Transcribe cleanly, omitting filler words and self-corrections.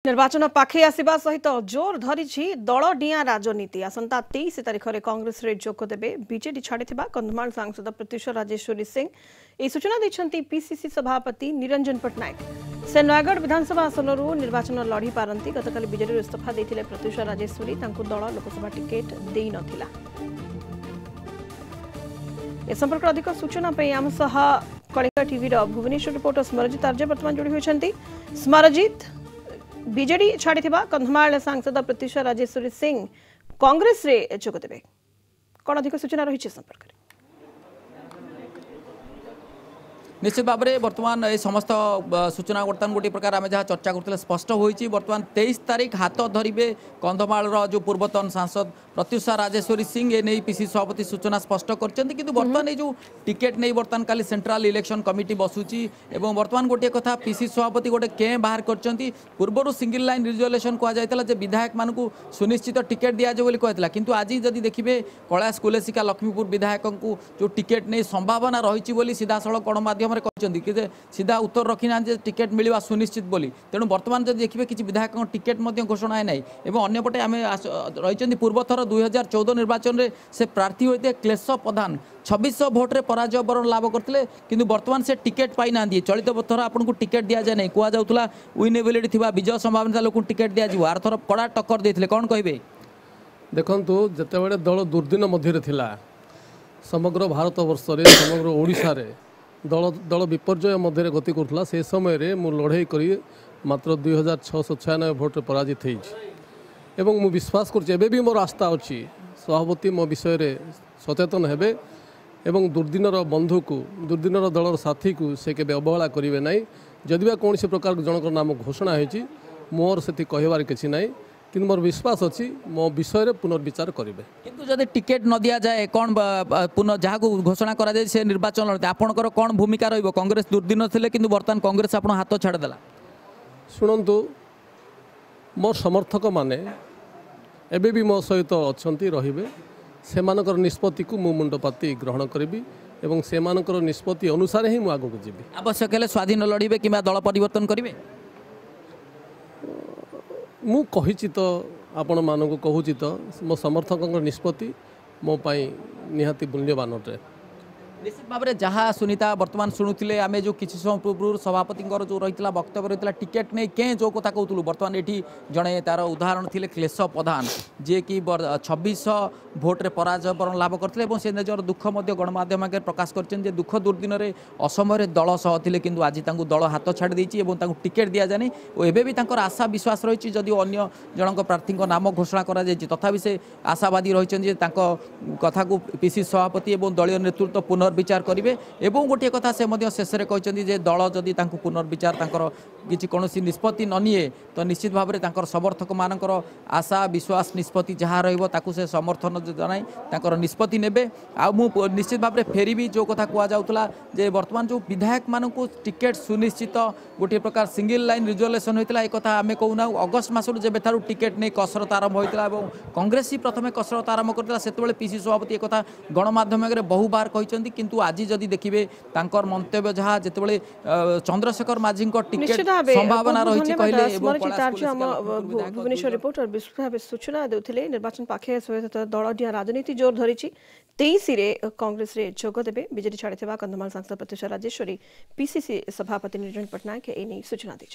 निर्वाचन पाखे आसवा सहित जोर धरी दल डिया राजनीति आसंता 23 तारिख में कांग्रेस रे जोगदेवे बीजेडी छाड़ी कंधमाल सांसद प्रत्युष राजेश्वरी सिंह यह सूचना देते पीसीसी सभापति निरंजन पट्टनायक से नयागढ़ विधानसभा आसन निर्वाचन लड़ी पारती गतकाली बीजेडी इस्तीफा देते प्रत्युष राजेश्वरी दल लोकसभा टिकेट दे नथिला। ए संपर्क अधिक सूचना आम सह कलिंगा टीवी भुवनेश्वर रिपोर्टर स्मरजित आर्य बर्तमान जोड़ी होती। स्मरजित, बीजेडी छाड़ी कंधमाल सांसद प्रत्युष राजेश्वरी सिंह कांग्रेस रे जोगदेवे कौन अधिक सूचना रही संपर्क में? निश्चित भाव में बर्तमान ये समस्त सूचना बर्तमान गोटे प्रकार आम जहाँ चर्चा करते स्पष्ट होती। बर्तमान 23 तारिख हाथ धरवे कंधमाल जो पूर्वतन सांसद प्रत्युष राजेश्वरी सिंह ए नहीं पीसी सभापति सूचना स्पष्ट कर बर्तमान ये जो टिकेट नहीं बर्तमान काली सेंट्रल इलेक्शन कमिटी बसुची एवं बर्तमान गोटे कथा पीसी सभापति गोटे के बाहर कर पूर्वर सिंगल लाइन रिजर्वेशन कहुला विधायक मान सुनिश्चित टिकेट दिजाव कहला किंतु आज जदि देखिए कैलाश कुलेसिका लक्ष्मीपुर विधायक को जो टिकेट नहीं संभावना रही सीधा सड़क गणमाध्यम कि सीधा उत्तर रखी ना टिकेट मिलवा सुनिश्चित बोली तेणु बर्तमान जब देखिए किसी विधायक टिकेट घोषणा है नहीं एवं अन्यपटे आम रही पूर्व थर 2014 निर्वाचन में से प्रार्थी होते क्लेश प्रधान 2600 भोट्रे पराजय वरण लाभ करते किंतु बर्तमान से टिकेट पाई ना चलित थर आपको टिकेट दि जाए नहीं कहला विनेबिलिटी थी विजय संभावना लोक टिकेट दिज्व आर थर कड़ा टक्कर देते कौन कहे? देखु जिते दल दुर्दिन मध्य समग्र भारत वर्ष समग्र ओडिशा रे दल दल विपर्यय मध्य गति करुला से समय मु लड़ाई करी मात्र 2696 भोट्रे पराजित एवं मु विश्वास करुँचे मोर आस्था अच्छी सभापति मो विषय रे सचेतन हेबे एवं दुर्दिनर बंधु को दुर्दिनर दलर साथी को से केबे अवहेला करिवे नहीं जदि बा कौन प्रकार जनकर नाम घोषणा होती मोर से कहबार किसी ना कि मोर विश्वास अच्छी मो विषय रे पुनर्विचार करेंगे किंतु जब टिकेट न दि जाए कौन पुनः जहाँ घोषणा करा जाए से निर्वाचन लड़ते आपंकर कौन भूमिका रही? कांग्रेस दुर्दिन थे कि बर्तमान कांग्रेस आप हाथ छाड़देला। शुणु मोर समर्थक माने एबे भी मो सहित अच्छा रे से निष्पत्ति को मु मुंडपाती ग्रहण करी एवं से निष्पत्ति अनुसार ही मुझे आगू जी आवश्यक है स्वाधीन लड़े कि दल परिवर्तन करेंगे मु कही तो आपण मानक कहूँ तो मो समर्थक निष्पत्ति मो पाई निहाती मूल्यवान अटे। निश्चित भाव में जहाँ सुनीता बर्तमान शुणुले आम जो किसी समय पूर्व सभापति जो रही वक्तव्य रही टिकेट नहीं के जो कथा कहूँ बर्तमान ये जड़े तार उदाहरण थे क्लेश प्रधान जी कि 2600 भोट्रे पराजय वरण लाभ करते से निजर दुख गणमाध्यम आगे प्रकाश कर दुख दुर्दिन में असमय दल सह थे कि आज दल हाथ छाड़ी टिकेट दि जाए और एवं भी आशा विश्वास रही जदि अन्य जन प्रार्थी नाम घोषणा कर तथापि से आशावादी रही कथा को पीसी सभापति और दलीय नेतृत्व पुनर्विचार करेंगे एवं गोटे कथा से शेष में कहते दल जदि पुनर्विचार किसी कौन निष्पत्ति न निए तो निश्चित भाव में समर्थक मानकर आशा विश्वास निष्पत्ति जहाँ रही से समर्थन जनाई निष्पत्ति नेबे आ निश्चित भाव में फेरी जो कथा कहला बर्तमान जो विधायक मानक टिकेट सुनिश्चित गोटे प्रकार सिंगल लाइन रिजर्वेशन होता एक आम कहूना अगस्ट मसरू जब टिकेट नहीं कसरत आरंभ होता है कांग्रेस ही प्रथम कसरत आरंभ करता से पीसी सभापति एक गणमाध्यम बहु बार कहते किंतु आज जदि देखिए मंतव्य जहाँ जिते चंद्रशेखर माझी टिकेट संभावना रही भुवनेश्वर रिपोर्टर विश्व सूचना देते निर्वाचन पाखे दल डिया राजनीति जोर धरी 23 कांग्रेस रे जोगदेवे बीजेडी छाड़ी कंधमाल सांसद प्रत्युष राजेश्वरी पीसीसी सभापति निरंजन पट्टनायक ए सूचना दी।